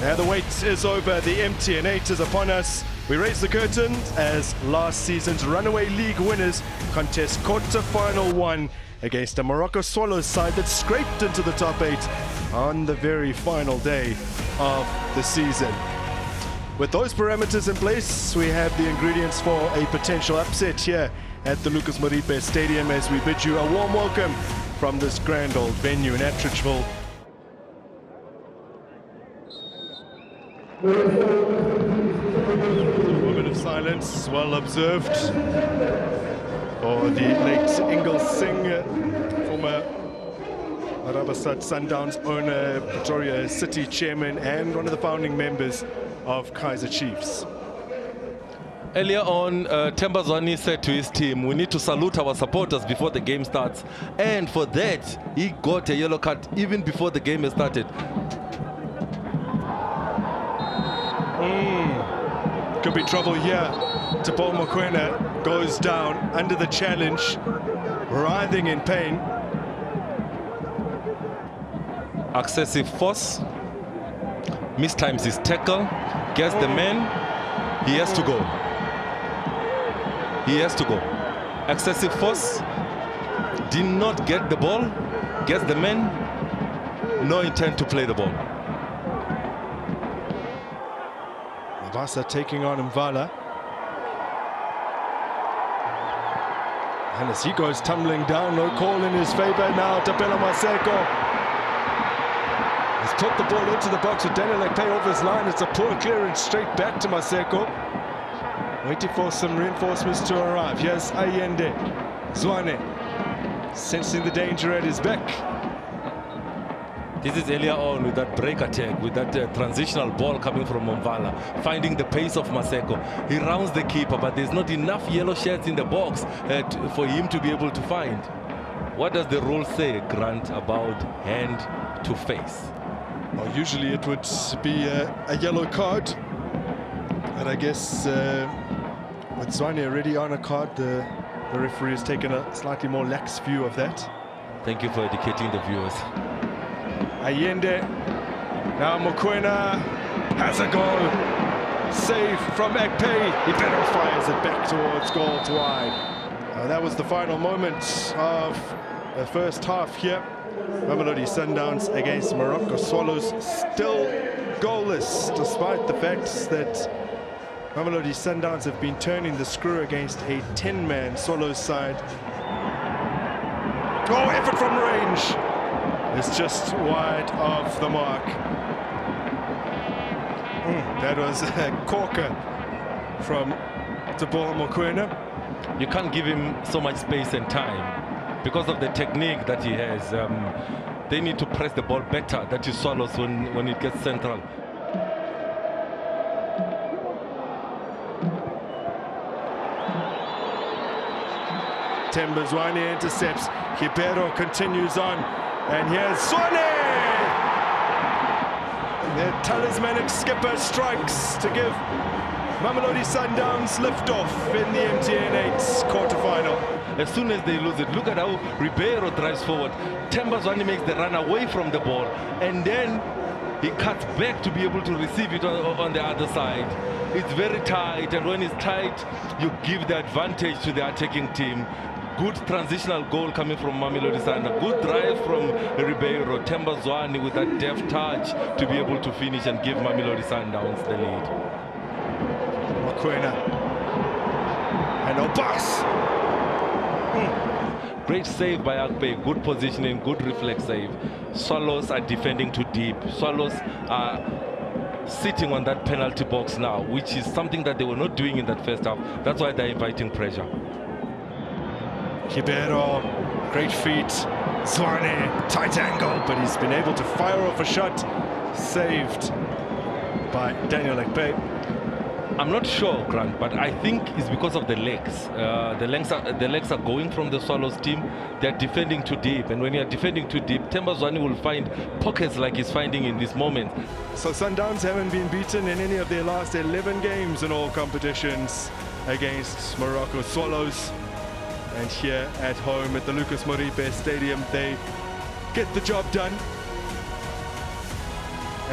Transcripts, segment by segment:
Now the wait is over, the MTN 8 is upon us. We raise the curtain as last season's runaway league winners contest quarter-final 1 against a Moroka Swallows side that scraped into the top 8 on the very final day of the season. With those parameters in place, we have the ingredients for a potential upset here at the Lucas Moripe Stadium as we bid you a warm welcome from this grand old venue in Atteridgeville. A moment of silence, well observed, for the late Ingalls Singh, former Marabasat Sundowns owner, Pretoria City chairman, and one of the founding members of Kaizer Chiefs. Earlier on, Themba Zwane said to his team, we need to salute our supporters before the game starts. And for that, he got a yellow card even before the game has started. Could be trouble here. Teboho Mokoena goes down under the challenge, writhing in pain. Excessive force, mistimes his tackle, gets the man, he has to go. He has to go. Excessive force, did not get the ball, gets the man, no intent to play the ball. Vasa taking on Mvala. And as he goes tumbling down, no call in his favor now. Tapela Maseko has put the ball into the box with Daniel Ekpe off his line. It's a poor clearance straight back to Maseko. Waiting for some reinforcements to arrive. Here's Ayende. Zwane sensing the danger at his back. This is earlier on with that break attack, with that transitional ball coming from Mvala, finding the pace of Maseko. He rounds the keeper, but there's not enough yellow shirts in the box for him to be able to find. What does the rule say, Grant, about hand to face? Well, usually it would be a yellow card. But I guess with Zwane already on a card, the referee has taken a slightly more lax view of that. Thank you for educating the viewers. Ayende, now Mokoena has a goal, save from Ekpe, he better fires it back towards goal to wide. That was the final moment of the first half here. Mamelodi Sundowns against Moroka Swallows, still goalless, despite the fact that Mamelodi Sundowns have been turning the screw against a 10-man Swallows side. Oh, effort from range! It's just wide of the mark. That was a corker from Teboho Mokoena. You can't give him so much space and time because of the technique that he has. They need to press the ball better. That is Swallows when it gets central. Themba Zwane intercepts. Ribeiro continues on. And here's Zwane! The talismanic skipper strikes to give Mamelodi Sundowns liftoff in the MTN 8's quarter-final. As soon as they lose it, look at how Ribeiro drives forward. Themba Zwane makes the run away from the ball, and then he cuts back to be able to receive it on the other side. It's very tight, and when it's tight, you give the advantage to the attacking team. Good transitional goal coming from Mamelodi Sundowns. Good drive from Ribeiro. Themba Zwane with that deft touch to be able to finish and give Mamelodi Sundowns the lead. Mokoena. And Obas. Great save by Akpe. Good positioning, good reflex save. Swallows are defending too deep. Swallows are sitting on that penalty box now, which is something that they were not doing in that first half. That's why they're inviting pressure. Ribeiro, great feet. Zwane, tight angle, but he's been able to fire off a shot. Saved by Daniel Ekpe. I'm not sure, Grant, but I think it's because of the legs. The legs are going from the Swallows team. They're defending too deep, and when you're defending too deep, Themba Zwane will find pockets like he's finding in this moment. So Sundowns haven't been beaten in any of their last 11 games in all competitions against Moroka Swallows. And here at home at the Lucas Moripe Stadium, they get the job done.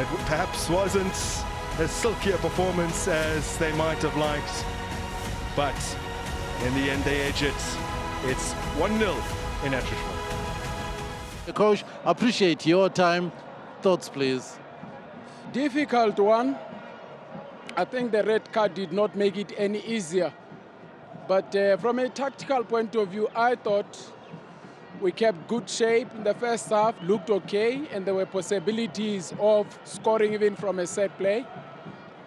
It perhaps wasn't as silky a performance as they might have liked, but in the end they edge it. It's 1-0 in Atteridgeville. Coach, appreciate your time. Thoughts, please. Difficult one. I think the red card did not make it any easier. But from a tactical point of view, I thought we kept good shape in the first half, looked okay, and there were possibilities of scoring even from a set play.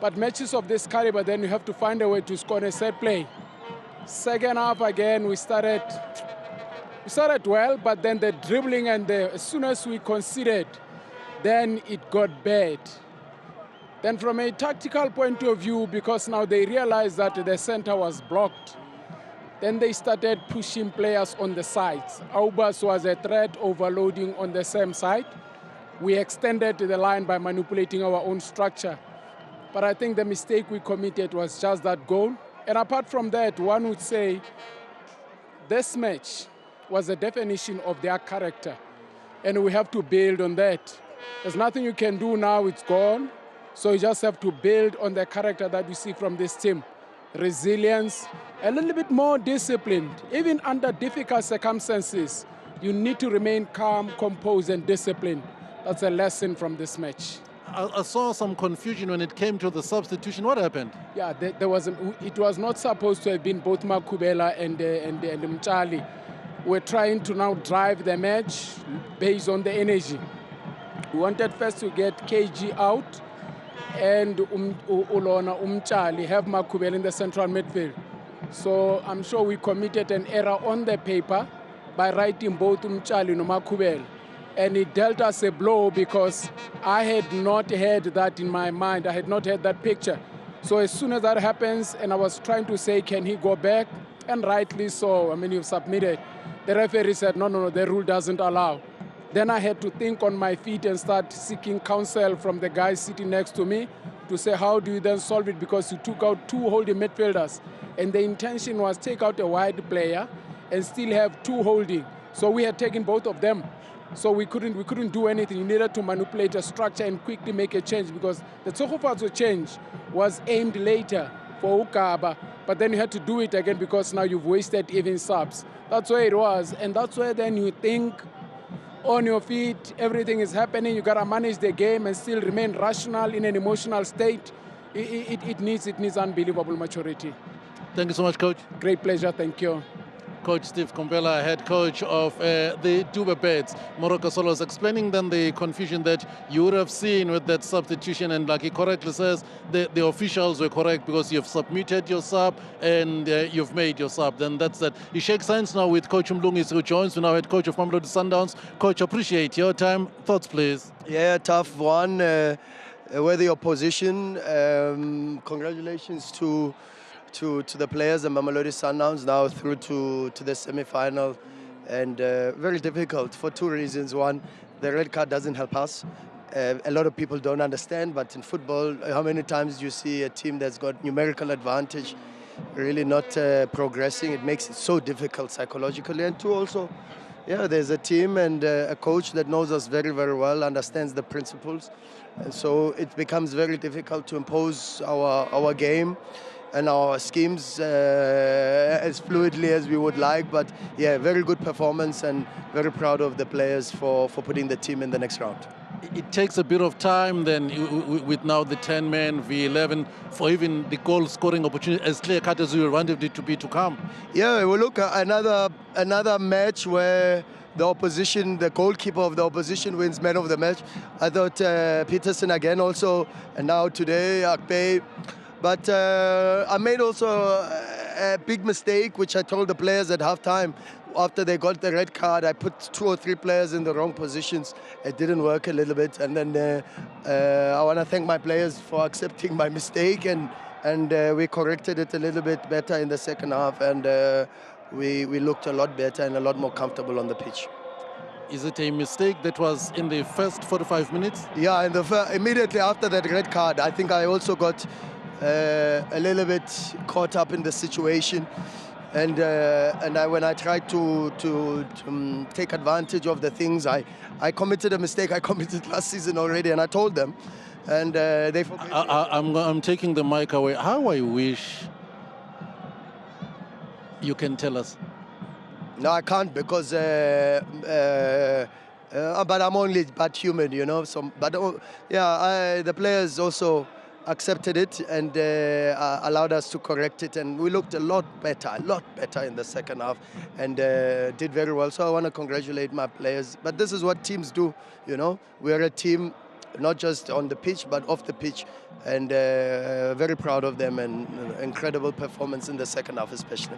But matches of this caliber, then you have to find a way to score a set play. Second half, again, we started well, but then the dribbling and as soon as we conceded, then it got bad. Then from a tactical point of view, because now they realized that the center was blocked, then they started pushing players on the sides. Aubas was a threat, overloading on the same side. We extended the line by manipulating our own structure. But I think the mistake we committed was just that goal. And apart from that, one would say this match was a definition of their character. And we have to build on that. There's nothing you can do now, it's gone. So you just have to build on the character that we see from this team. Resilience, a little bit more disciplined. Even under difficult circumstances, you need to remain calm, composed, and disciplined. That's a lesson from this match. I saw some confusion when it came to the substitution. What happened? Yeah, it was not supposed to have been both Makubela and Mchali. We're trying to now drive the match based on the energy. We wanted first to get KG out and Ulona Mchali have Makubela in the central midfield. So I'm sure we committed an error on the paper by writing both Mchali and Makubela. And it dealt us a blow because I had not had that in my mind. I had not had that picture. So as soon as that happens, and I was trying to say, can he go back? And rightly so. I mean, you've submitted. The referee said, no, the rule doesn't allow. Then I had to think on my feet and start seeking counsel from the guy sitting next to me to say, how do you then solve it? Because you took out two holding midfielders. And the intention was take out a wide player and still have two holding. So we had taken both of them. So we couldn't do anything. You needed to manipulate a structure and quickly make a change because the Tsogofatso change was aimed later for Ukaba, but then you had to do it again because now you've wasted even subs. That's where it was, and that's where then you think on your feet, everything is happening, you gotta manage the game and still remain rational in an emotional state. It needs unbelievable maturity. Thank you so much, Coach. Great pleasure, thank you. Coach Steve Komphela, head coach of the Dube Birds, Moroka Swallows, explaining then the confusion that you would have seen with that substitution, and like he correctly says, the officials were correct because you've submitted your sub and you've made your sub. Then that's that. He shakes hands now with Coach Mlungisi, who joins me now, head coach of Mamelodi Sundowns. Coach, appreciate your time. Thoughts, please. Yeah, tough one. Worthy opposition. Congratulations to the players, the Mamelodi Sundowns, now through to the semi-final. And very difficult for two reasons. One, the red card doesn't help us. A lot of people don't understand, but in football, how many times do you see a team that's got numerical advantage really not progressing? It makes it so difficult psychologically. And two, also, yeah, there's a team and a coach that knows us very, very well, understands the principles. And so it becomes very difficult to impose our game and our schemes as fluidly as we would like. But yeah, very good performance and very proud of the players for putting the team in the next round. It takes a bit of time then with now the 10-man V11 for even the goal scoring opportunity as clear cut as we wanted it to be to come. Yeah, well, look, another match where the opposition, the goalkeeper of the opposition wins man of the match. I thought Peterson again also, and now today Akpe. But I made also a big mistake, which I told the players at halftime. After they got the red card, I put 2 or 3 players in the wrong positions. It didn't work a little bit. And then I want to thank my players for accepting my mistake. And we corrected it a little bit better in the second half. And we looked a lot better and a lot more comfortable on the pitch. Is it a mistake that was in the first 45 minutes? Yeah, immediately after that red card, I think I also got a little bit caught up in the situation, and when I tried to take advantage of the things, I committed a mistake I committed last season already, and I told them. and they forgave me. I'm taking the mic away. How I wish you can tell us. No, I can't because, but I'm only but human, you know. So, but the players also accepted it and allowed us to correct it, and we looked a lot better in the second half, and did very well. So I want to congratulate my players. But this is what teams do, you know. We are a team, not just on the pitch but off the pitch, and very proud of them, and incredible performance in the second half especially.